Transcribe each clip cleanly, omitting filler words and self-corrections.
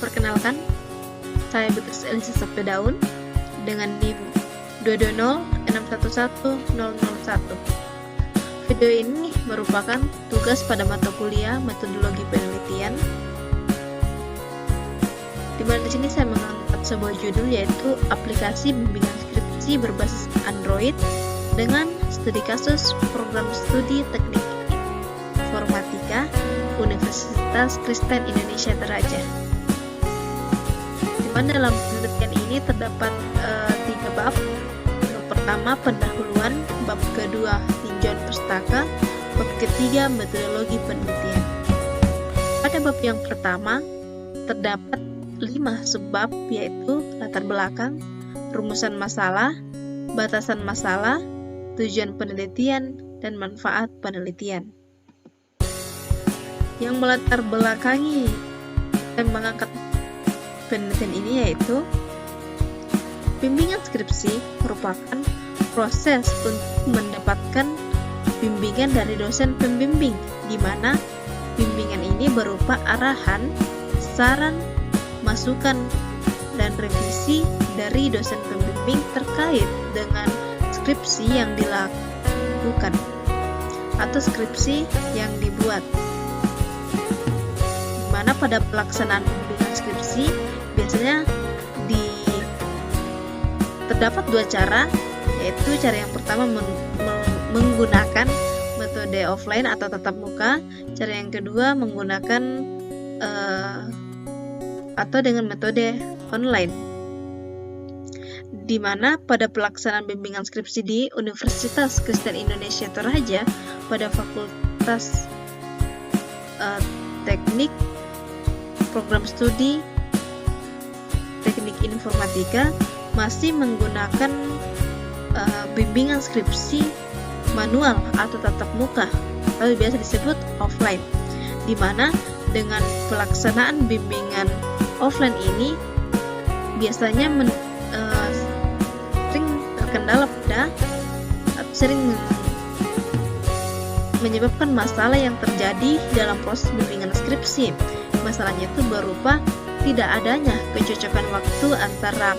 Perkenalkan, saya Beatrice Elisa Sapdaun dengan NIM 220611001. Video ini merupakan tugas pada mata kuliah metodologi penelitian, di mana di sini saya mengangkat sebuah judul yaitu aplikasi bimbingan skripsi berbasis Android dengan studi kasus program studi teknik informatika Universitas Kristen Indonesia Toraja. Di mana dalam penelitian ini terdapat 3 bab. Bab pertama pendahuluan, bab kedua tinjauan pustaka, bab ketiga metodologi penelitian. Pada bab yang pertama terdapat 5 subbab, yaitu latar belakang, rumusan masalah, batasan masalah, tujuan penelitian, dan manfaat penelitian. Yang melatar belakangi dan mengangkat penelitian ini yaitu bimbingan skripsi merupakan proses untuk mendapatkan bimbingan dari dosen pembimbing, di mana bimbingan ini berupa arahan, saran, masukan, dan revisi dari dosen pembimbing terkait dengan skripsi yang dilakukan atau skripsi yang dibuat. Di mana pada pelaksanaan bimbingan skripsi biasanya terdapat 2 cara, yaitu cara yang pertama menggunakan metode offline atau tatap muka, cara yang kedua menggunakan atau dengan metode online. Di mana pada pelaksanaan bimbingan skripsi di Universitas Kristen Indonesia Toraja pada Fakultas Teknik Program Studi Teknik Informatika masih menggunakan bimbingan skripsi manual atau tatap muka atau biasa disebut offline, di mana dengan pelaksanaan bimbingan offline ini biasanya sering terkendala sering menyebabkan masalah yang terjadi dalam proses bimbingan skripsi. Masalahnya itu berupa tidak adanya kecocokan waktu antara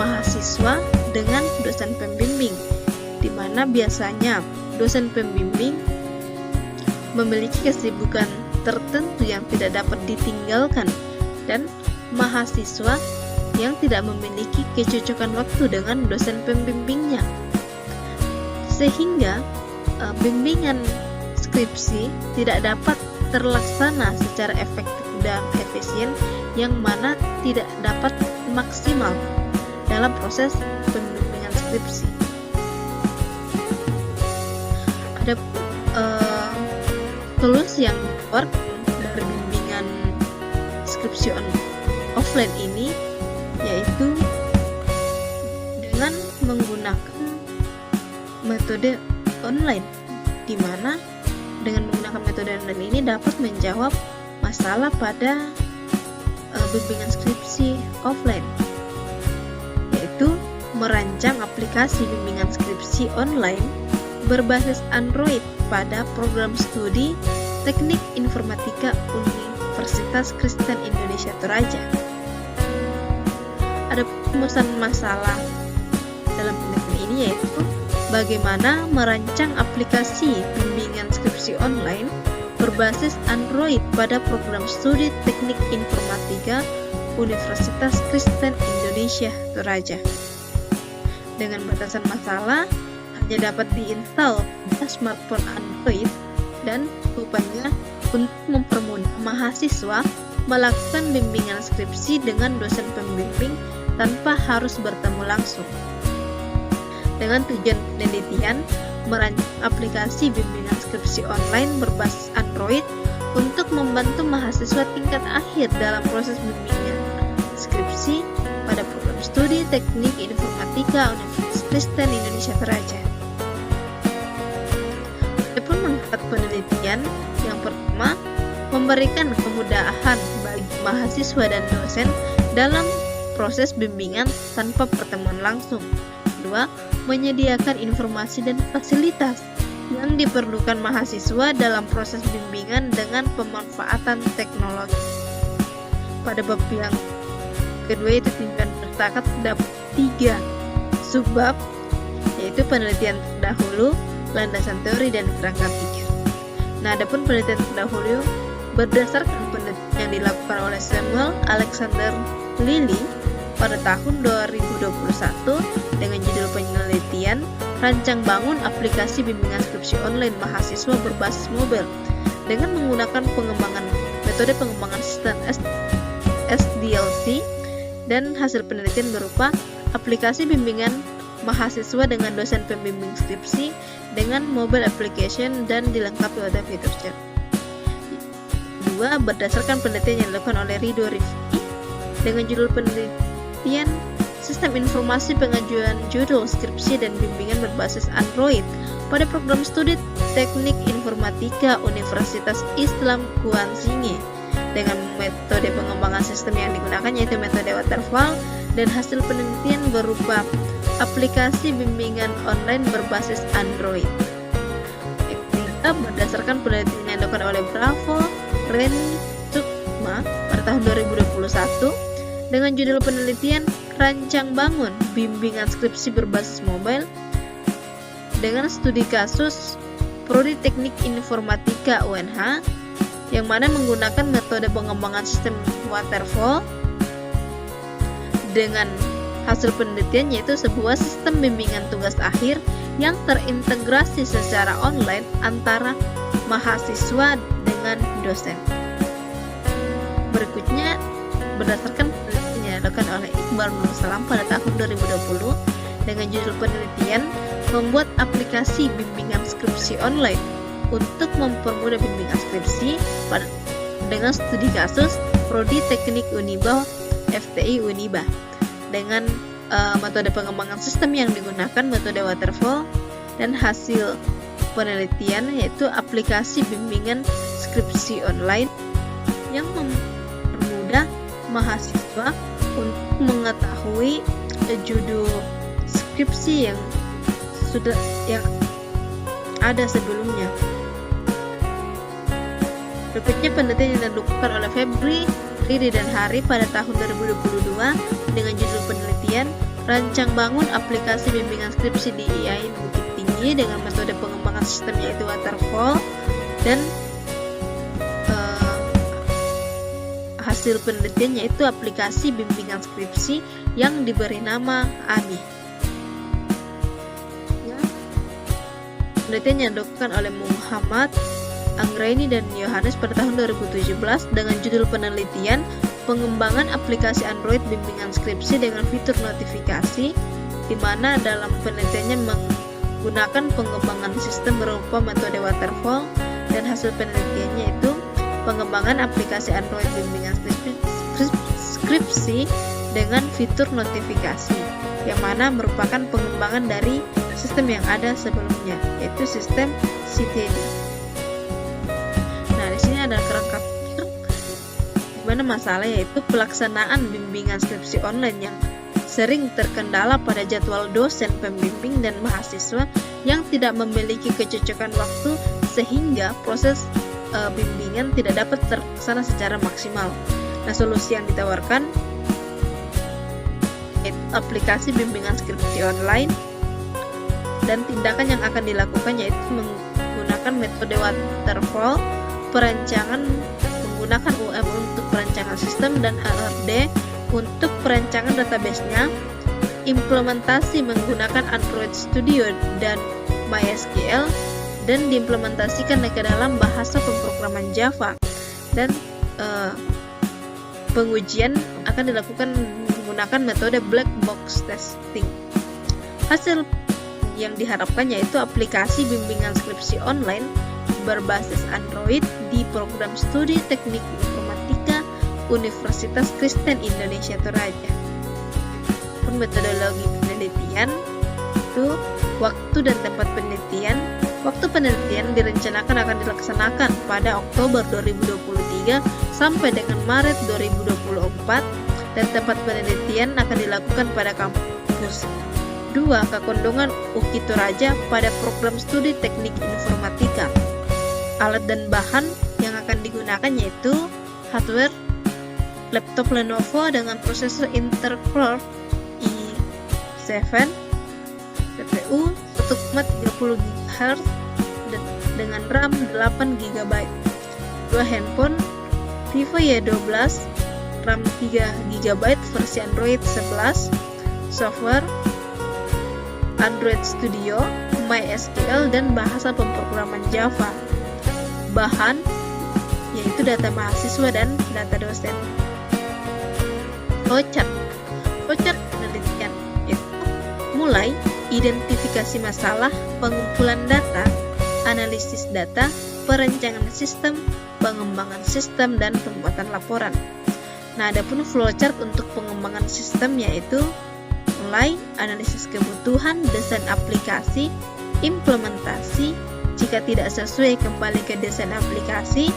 mahasiswa dengan dosen pembimbing, di mana biasanya dosen pembimbing memiliki kesibukan tertentu yang tidak dapat ditinggalkan dan mahasiswa yang tidak memiliki kecocokan waktu dengan dosen pembimbingnya, sehingga bimbingan skripsi tidak dapat terlaksana secara efektif dan efisien, yang mana tidak dapat maksimal dalam proses pembimbingan skripsi. Ada solusi yang ditawarkan dari bimbingan skripsi offline ini, yaitu dengan menggunakan metode online, di mana dengan menggunakan metode online ini dapat menjawab masalah pada bimbingan skripsi offline, yaitu merancang aplikasi bimbingan skripsi online berbasis Android pada program studi Teknik Informatika Universitas Kristen Indonesia Toraja. Ada rumusan masalah dalam penelitian ini, yaitu bagaimana merancang aplikasi bimbingan skripsi online berbasis Android pada program studi Teknik Informatika Universitas Kristen Indonesia Toraja. Dengan batasan masalah hanya dapat diinstal pada smartphone Android, dan rupanya untuk mempermudah mahasiswa melakukan bimbingan skripsi dengan dosen pembimbing tanpa harus bertemu langsung. Dengan tujuan penelitian merancang aplikasi bimbingan skripsi online berbasis Android untuk membantu mahasiswa tingkat akhir dalam proses bimbingan skripsi pada program studi Teknik Informatika Universitas Kristen Indonesia Toraja. Adapun manfaat penelitian, yang pertama, memberikan kemudahan bagi mahasiswa dan dosen dalam proses bimbingan tanpa pertemuan langsung. Kedua, menyediakan informasi dan fasilitas yang diperlukan mahasiswa dalam proses bimbingan dengan pemanfaatan teknologi. pada bab yang kedua itu tinjauan terdapat 3 subbab, yaitu penelitian terdahulu, landasan teori, dan kerangka pikir. Nah, adapun penelitian terdahulu berdasarkan penelitian yang dilakukan oleh Samuel Alexander Lilly pada tahun 2021 dengan judul penelitian Rancang Bangun Aplikasi Bimbingan Skripsi Online Mahasiswa Berbasis Mobile dengan menggunakan metode pengembangan sistem SDLC, dan hasil penelitian berupa aplikasi bimbingan mahasiswa dengan dosen pembimbing skripsi dengan mobile application dan dilengkapi oleh fitur chat. 2. Berdasarkan penelitian yang dilakukan oleh Ridho Rifki dengan judul penelitian Sistem Informasi Pengajuan Judul Skripsi dan Bimbingan Berbasis Android pada Program Studi Teknik Informatika Universitas Islam Kuanzinge dengan metode pengembangan sistem yang digunakan yaitu metode waterfall, dan hasil penelitian berupa aplikasi bimbingan online berbasis Android. 3. Berdasarkan penelitian yang dilakukan oleh Bravo Reni Sukma pada tahun 2021 dengan judul penelitian Rancang Bangun Bimbingan Skripsi Berbasis Mobile dengan studi kasus Prodi Teknik Informatika UNH, yang mana menggunakan metode pengembangan sistem waterfall dengan hasil penelitian yaitu sebuah sistem bimbingan tugas akhir yang terintegrasi secara online antara mahasiswa dengan dosen. Berikutnya, berdasarkan penelitian yang dilakukan oleh Iqbal Nur Salam pada tahun 2020 dengan judul penelitian membuat aplikasi bimbingan skripsi online untuk mempermudah bimbingan skripsi dengan studi kasus Prodi Teknik Uniba FTI Uniba dengan metode pengembangan sistem yang digunakan metode waterfall, dan hasil penelitian yaitu aplikasi bimbingan skripsi online yang mempermudah mahasiswa untuk mengetahui judul skripsi yang ada sebelumnya. Berikutnya penelitian yang dilakukan oleh Febri, Riri, dan Hari pada tahun 2022 dengan judul penelitian Rancang Bangun Aplikasi Bimbingan Skripsi di IAIN Bukit Tinggi dengan metode pengembangan sistem yaitu waterfall, dan hasil penelitian yaitu aplikasi bimbingan skripsi yang diberi nama ABI. Penelitian yang dilakukan oleh Muhammad Anggraini dan Yohanes pada tahun 2017 dengan judul penelitian pengembangan aplikasi Android bimbingan skripsi dengan fitur notifikasi, di mana dalam penelitiannya menggunakan pengembangan sistem berupa metode waterfall, dan hasil penelitiannya itu pengembangan aplikasi Android bimbingan skripsi dengan fitur notifikasi, yang mana merupakan pengembangan dari sistem yang ada sebelumnya, yaitu sistem CTD. Nah, di sini ada kerangka pikir di mana masalah yaitu pelaksanaan bimbingan skripsi online yang sering terkendala pada jadwal dosen pembimbing dan mahasiswa yang tidak memiliki kecocokan waktu sehingga proses bimbingan tidak dapat terlaksana secara maksimal. Nah, solusi yang ditawarkan yaitu aplikasi bimbingan skripsi online, dan tindakan yang akan dilakukan yaitu menggunakan metode waterfall, perancangan menggunakan UM untuk perancangan sistem dan ARD untuk perancangan database-nya, implementasi menggunakan Android Studio dan MySQL, dan diimplementasikan ke dalam bahasa pemrograman Java, dan pengujian akan dilakukan menggunakan metode black box testing. Hasil yang diharapkan yaitu aplikasi bimbingan skripsi online berbasis Android di Program Studi Teknik Informatika Universitas Kristen Indonesia Toraja. Metodologi penelitian itu waktu dan tempat penelitian. Waktu penelitian direncanakan akan dilaksanakan pada Oktober 2023 sampai dengan Maret 2024, dan tempat penelitian akan dilakukan pada kampus 2 Kakondongan UKI Toraja pada program studi teknik informatika. Alat dan bahan yang akan digunakan yaitu hardware laptop Lenovo dengan prosesor Intel Core i7, CPU 1,30 GHz dengan RAM 8 GB. Dua handphone Vivo Y12, RAM 3 GB, versi Android 11, software Android Studio, MySQL, dan bahasa pemrograman Java. Bahan yaitu data mahasiswa dan data dosen. Flowchart penelitian itu mulai identifikasi masalah, pengumpulan data, analisis data, perencanaan sistem, pengembangan sistem, dan pembuatan laporan. Nah, adapun flowchart untuk pengembangan sistem yaitu mulai analisis kebutuhan, desain aplikasi, implementasi, jika tidak sesuai kembali ke desain aplikasi,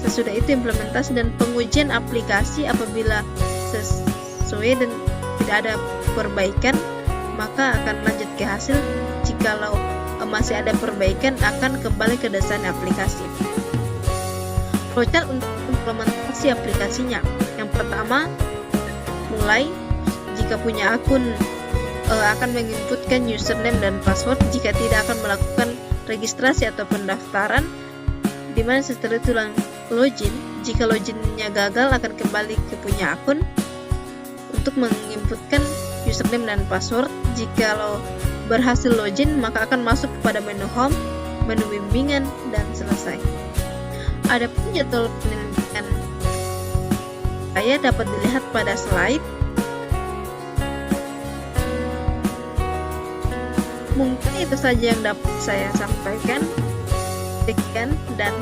sesudah itu implementasi dan pengujian aplikasi. Apabila sesuai dan tidak ada perbaikan, maka akan lanjut ke hasil. Jikalau masih ada perbaikan, akan kembali ke desain aplikasi. Flowchart untuk implementasi aplikasinya. Yang pertama, mulai jika punya akun akan menginputkan username dan password. Jika tidak, akan melakukan registrasi atau pendaftaran, di mana setelah itu login. Jika loginnya gagal, akan kembali ke punya akun untuk menginputkan username dan password. Jikalau berhasil login, maka akan masuk kepada menu home, menu bimbingan, dan selesai. Adapun jadwal penelitian saya dapat dilihat pada slide. Mungkin itu saja yang dapat saya sampaikan. Sekian dan